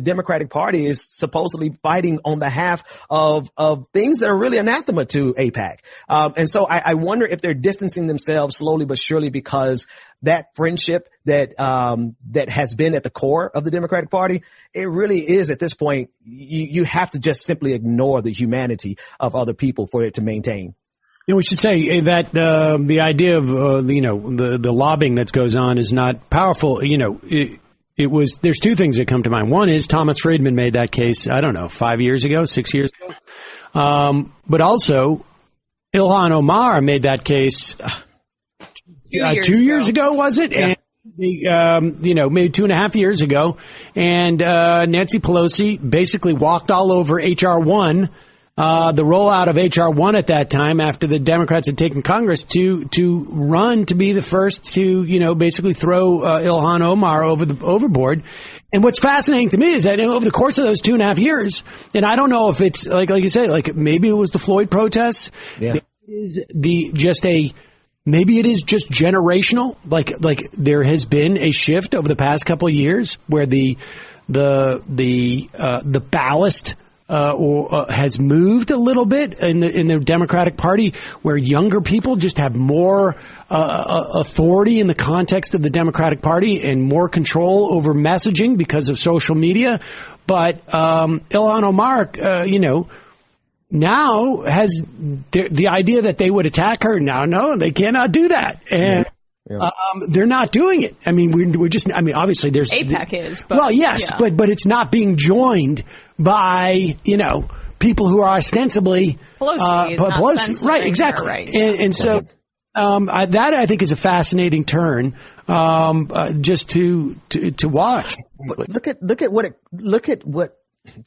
Democratic Party is supposedly fighting on behalf of things that are really anathema to AIPAC. And so I wonder if they're distancing themselves slowly but surely because that friendship that has been at the core of the Democratic Party, it really is at this point, you have to just simply ignore the humanity of other people for it to maintain. We should say that the idea of the lobbying that goes on is not powerful. There's two things that come to mind. One is Thomas Friedman made that case, I don't know, 6 years ago. But also Ilhan Omar made that case 2 years ago, was it? Yeah. And maybe 2.5 years ago. And Nancy Pelosi basically walked all over H.R. 1. The rollout of H.R. 1 at that time, after the Democrats had taken Congress, to run to be the first to, basically throw Ilhan Omar overboard. And what's fascinating to me is that over the course of those 2.5 years, and I don't know if it's like you say, like maybe it was the Floyd protests. Yeah. Maybe it is just generational. Like there has been a shift over the past couple of years where the ballast has moved a little bit in the Democratic Party, where younger people just have more authority in the context of the Democratic Party and more control over messaging because of social media. But Ilhan Omar, now has the idea that they would attack her. Now, no, they cannot do that. And they're not doing it. I mean, obviously there's AIPAC is, but, but it's not being joined by, people who are ostensibly Pelosi, right? Exactly. Right. And so, that I think is a fascinating turn, just to watch. But look at what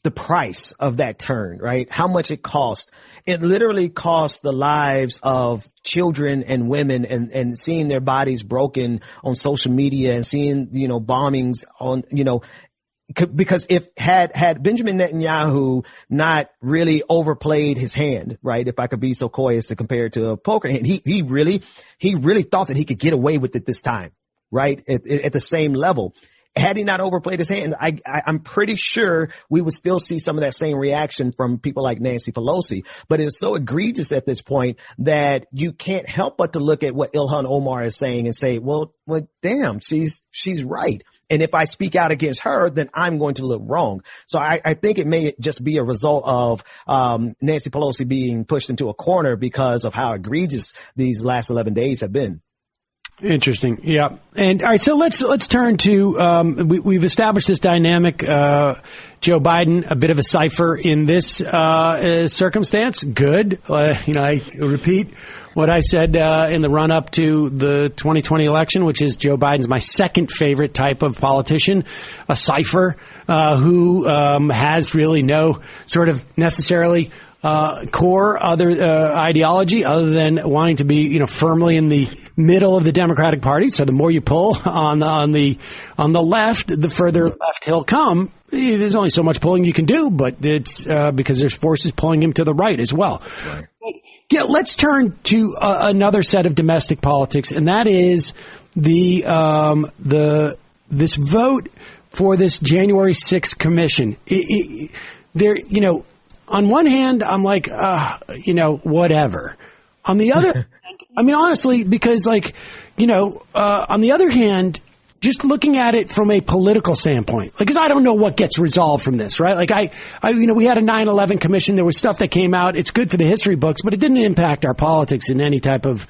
the price of that turn, right? How much it cost. It literally cost the lives of children and women and seeing their bodies broken on social media and seeing, bombings on, because if had Benjamin Netanyahu not really overplayed his hand, right? If I could be so coy as to compare it to a poker hand, he really thought that he could get away with it this time, right? At the same level. Had he not overplayed his hand, I'm pretty sure we would still see some of that same reaction from people like Nancy Pelosi. But it's so egregious at this point that you can't help but to look at what Ilhan Omar is saying and say, well, damn, she's right. And if I speak out against her, then I'm going to look wrong. So I think it may just be a result of Nancy Pelosi being pushed into a corner because of how egregious these last 11 days have been. Interesting. Yeah. And all right. So let's turn to, we've established this dynamic, Joe Biden, a bit of a cipher in this, circumstance. Good. I repeat what I said, in the run up to the 2020 election, which is Joe Biden's my second favorite type of politician, a cipher, who, has really no sort of necessarily, core other, ideology other than wanting to be, firmly in the middle of the Democratic Party. So the more you pull on the left, the further left he'll come. There's only so much pulling you can do, but it's because there's forces pulling him to the right as well. Right. Yeah, let's turn to another set of domestic politics, and that is this vote for this January 6th commission. On one hand, I'm like, whatever. On the other, honestly, because on the other hand, just looking at it from a political standpoint, because I don't know what gets resolved from this, right? Like we had a 9/11 commission. There was stuff that came out. It's good for the history books, but it didn't impact our politics in any type of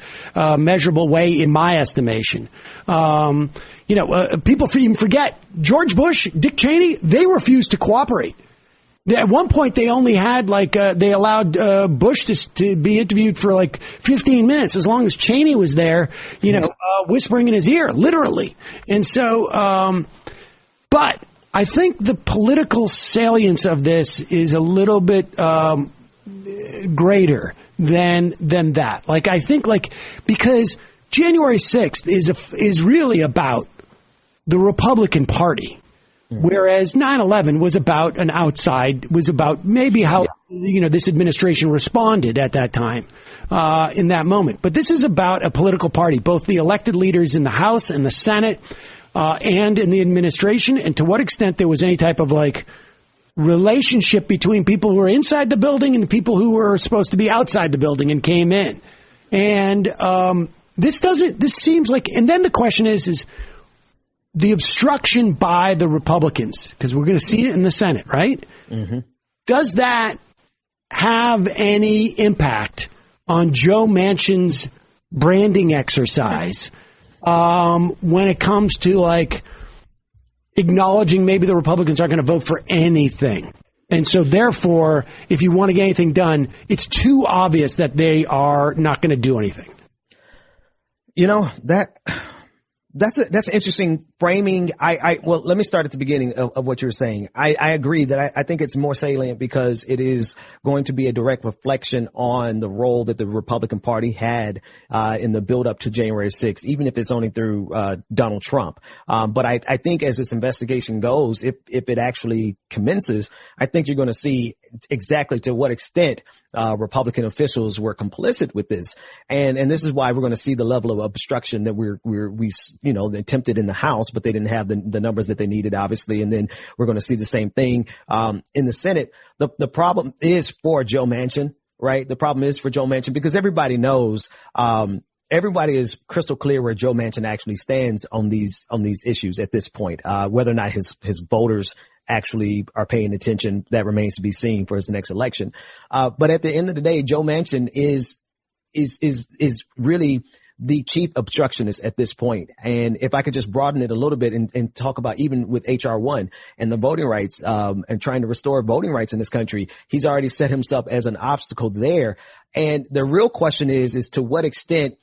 measurable way, in my estimation. People even forget George Bush, Dick Cheney. They refused to cooperate. At one point, they only had they allowed Bush to be interviewed for 15 minutes, as long as Cheney was there, whispering in his ear, literally. And so, but I think the political salience of this is a little bit greater than that. I think because January 6th is really about the Republican Party. Whereas 9/11 was about maybe how, this administration responded at that time, in that moment. But this is about a political party, both the elected leaders in the House and the Senate, and in the administration, and to what extent there was any type of like relationship between people who were inside the building and the people who were supposed to be outside the building and came in. And this seems like, and then the question is the obstruction by the Republicans, because we're going to see it in the Senate, right? Mm-hmm. Does that have any impact on Joe Manchin's branding exercise when it comes to like acknowledging maybe the Republicans aren't going to vote for anything? And so therefore, if you want to get anything done, it's too obvious that they are not going to do anything. You know, that's interesting framing. Well, let me start at the beginning of what you're saying. I agree that I think it's more salient because it is going to be a direct reflection on the role that the Republican Party had in the build up to January 6th, even if it's only through Donald Trump. But I think as this investigation goes, if it actually commences, I think you're going to see exactly to what extent Republican officials were complicit with this. And this is why we're going to see the level of obstruction that we attempted in the House, but they didn't have the numbers that they needed, obviously. And then we're going to see the same thing in the Senate. The problem is for Joe Manchin, right? The problem is for Joe Manchin because everybody knows, everybody is crystal clear where Joe Manchin actually stands on these issues at this point. Whether or not his voters actually are paying attention, that remains to be seen for his next election. But at the end of the day, Joe Manchin is really the chief obstructionist at this point. And if I could just broaden it a little bit and talk about even with HR1 and the voting rights, and trying to restore voting rights in this country, he's already set himself as an obstacle there. And the real question is to what extent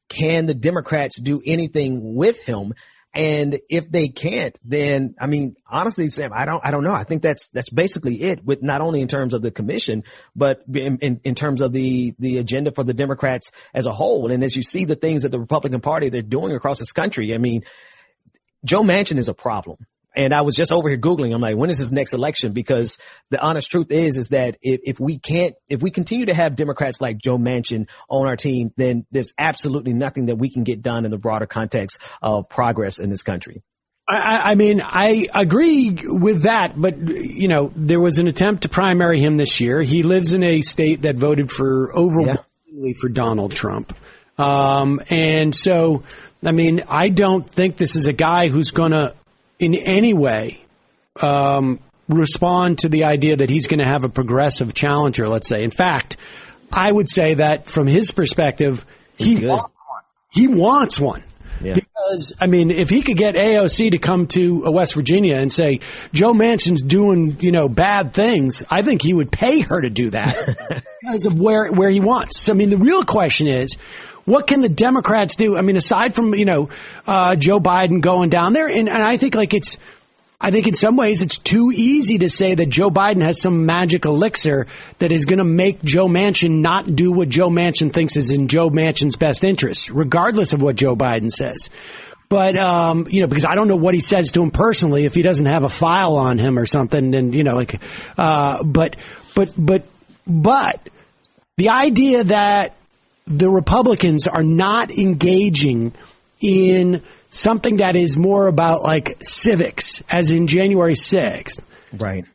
can the Democrats do anything with him? And if they can't, then, I mean, honestly, Sam, I don't know. I think that's basically it, with not only in terms of the commission, but in terms of the agenda for the Democrats as a whole. And as you see the things that the Republican Party, they're doing across this country, I mean, Joe Manchin is a problem. And I was just over here Googling. I'm like, when is his next election? Because the honest truth is that if we continue to have Democrats like Joe Manchin on our team, then there's absolutely nothing that we can get done in the broader context of progress in this country. I mean, I agree with that, but there was an attempt to primary him this year. He lives in a state that voted for overwhelmingly for Donald Trump. And so, I mean, I don't think this is a guy who's going to in any way respond to the idea that he's going to have a progressive challenger, let's say. In fact, I would say that from his perspective, he wants one. He wants one. Yeah. Because, I mean, if he could get AOC to come to West Virginia and say, Joe Manchin's doing, bad things, I think he would pay her to do that because of where he wants. So, I mean, the real question is, what can the Democrats do? I mean, aside from, Joe Biden going down there, and I think I think in some ways it's too easy to say that Joe Biden has some magic elixir that is going to make Joe Manchin not do what Joe Manchin thinks is in Joe Manchin's best interest, regardless of what Joe Biden says. But, because I don't know what he says to him personally if he doesn't have a file on him or something. And, but the idea that the Republicans are not engaging in something that is more about like civics, as in January 6th. Right.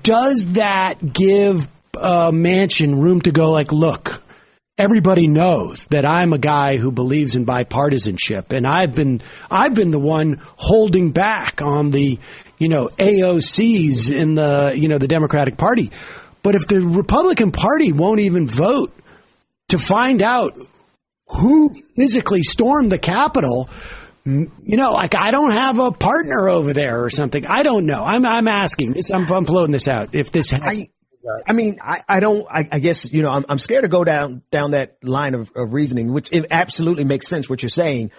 Does that give Manchin room to go like, look, everybody knows that I'm a guy who believes in bipartisanship, and I've been the one holding back on the, AOCs in the Democratic Party. But if the Republican Party won't even vote to find out who physically stormed the Capitol, I don't have a partner over there or something. I don't know. I'm asking this. I'm floating this out. If this happens. I guess, I'm scared to go down that line of reasoning, which it absolutely makes sense what you're saying.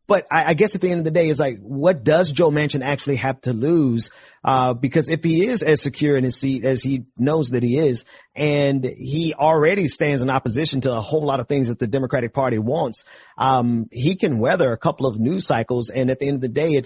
But I guess at the end of the day, it's like, what does Joe Manchin actually have to lose? Because if he is as secure in his seat as he knows that he is, and he already stands in opposition to a whole lot of things that the Democratic Party wants, he can weather a couple of news cycles. And at the end of the day,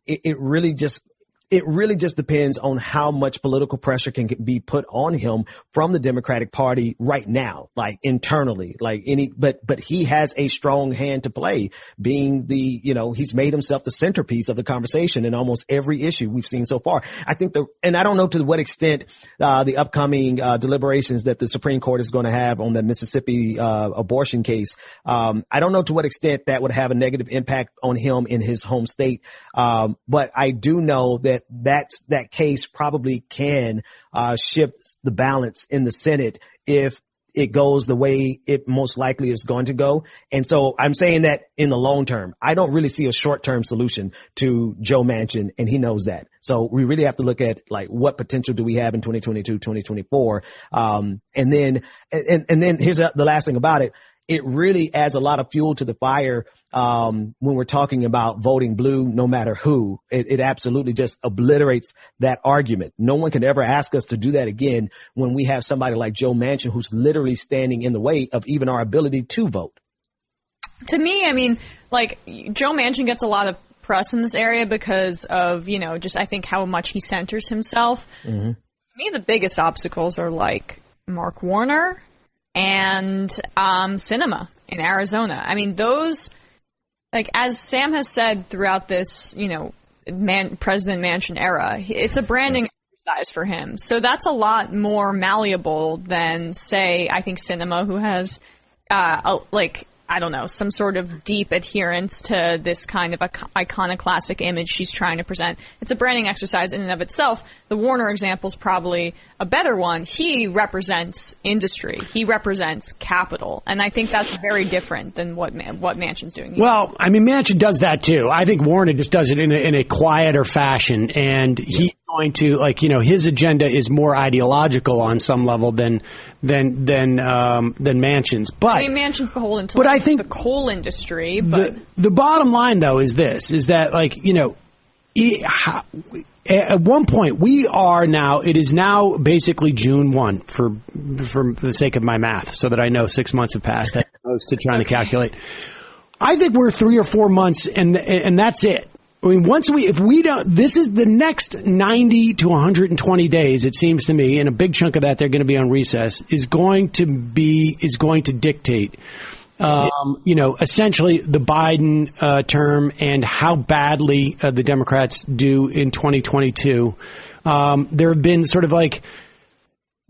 it really just it really just depends on how much political pressure can be put on him from the Democratic Party right now, like internally, but he has a strong hand to play, being he's made himself the centerpiece of the conversation in almost every issue we've seen so far. I think and I don't know to what extent, the upcoming, deliberations that the Supreme Court is going to have on the Mississippi, abortion case. I don't know to what extent that would have a negative impact on him in his home state. But I do know that case probably can shift the balance in the Senate if it goes the way it most likely is going to go. And so I'm saying that in the long term, I don't really see a short-term solution to Joe Manchin, and he knows that. So we really have to look at like what potential do we have in 2022, 2024. And then here's the last thing about it. It really adds a lot of fuel to the fire when we're talking about voting blue, no matter who. It absolutely just obliterates that argument. No one can ever ask us to do that again when we have somebody like Joe Manchin who's literally standing in the way of even our ability to vote. To me, I mean, like, Joe Manchin gets a lot of press in this area because of, just I think how much he centers himself. Mm-hmm. To me, the biggest obstacles are like Mark Warner and Sinema in Arizona. I mean, those, like, as Sam has said throughout this, President Manchin era, it's a branding exercise for him. So that's a lot more malleable than, say, I think Sinema, who has, some sort of deep adherence to this kind of iconoclastic image she's trying to present. It's a branding exercise in and of itself. The Warner example is probably a better one. He represents industry. He represents capital. And I think that's very different than what Manchin's doing here. Well, I mean, Manchin does that too. I think Warner just does it in a quieter fashion. And he's going to, his agenda is more ideological on some level than Manchin's. But I mean, Manchin's beholden to I think the coal industry. But the bottom line, though, is this: is that at one point we are now. It is now basically June 1 for the sake of my math, so that I know 6 months have passed. As opposed to trying to calculate. I think we're 3 or 4 months, and that's it. I mean, if we don't, this is the next 90 to 120 days, it seems to me, and a big chunk of that they're going to be on recess, is going to dictate, essentially the Biden term and how badly the Democrats do in 2022. There have been sort of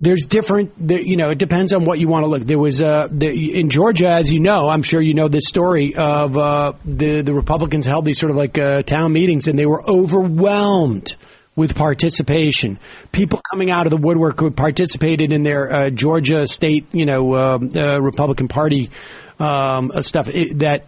there's different, it depends on what you want to look. There was, in Georgia, as you know, I'm sure you know this story of, the Republicans held these sort of town meetings, and they were overwhelmed with participation. People coming out of the woodwork who participated in their, Georgia state, Republican Party, stuff that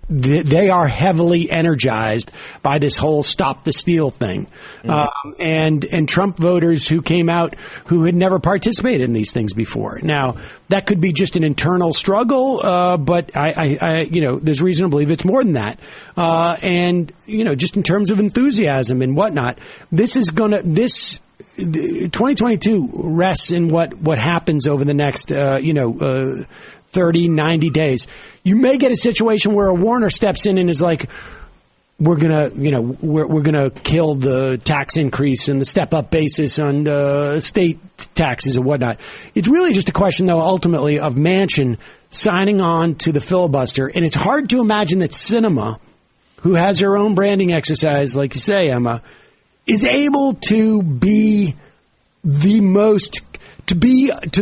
they are heavily energized by this whole stop the steal thing. And Trump voters who came out who had never participated in these things before. Now, that could be just an internal struggle, but I there's reason to believe it's more than that. And, just in terms of enthusiasm and whatnot, 2022 rests in what happens over the next, 30, 90 days. You may get a situation where a Warner steps in and is like, we're gonna kill the tax increase and the step up basis on state taxes and whatnot. It's really just a question, though, ultimately, of Manchin signing on to the filibuster. And it's hard to imagine that Sinema, who has her own branding exercise, like you say, Emma, is able to be to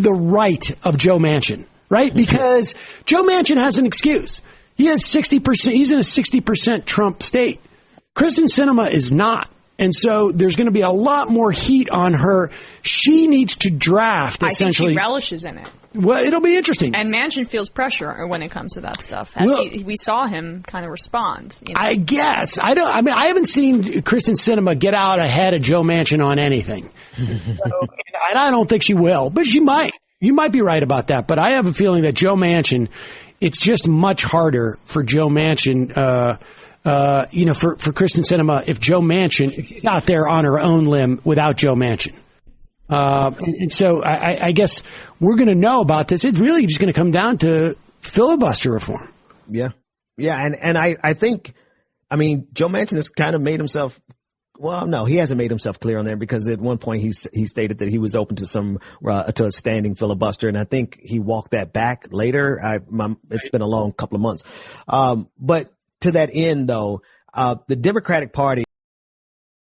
the right of Joe Manchin. Right? Because Joe Manchin has an excuse. He has 60%. He's in a 60% Trump state. Kristen Sinema is not. And so there's going to be a lot more heat on her. She needs to draft, essentially. I think she relishes in it. Well, it'll be interesting. And Manchin feels pressure when it comes to that stuff. We saw him kind of respond. I guess. I haven't seen Kristen Sinema get out ahead of Joe Manchin on anything. And I don't think she will, but she might. You might be right about that, but I have a feeling that Joe Manchin, it's just much harder for Joe Manchin, for Kristen Sinema, if she's out there on her own limb without Joe Manchin. And so I guess we're going to know about this. It's really just going to come down to filibuster reform. Yeah. Yeah. And I think I mean, Joe Manchin has kind of made himself. Well, no, he hasn't made himself clear on that because at one point he stated that he was open to to a standing filibuster, and I think he walked that back later. It's been a long couple of months. But to that end, though, the Democratic Party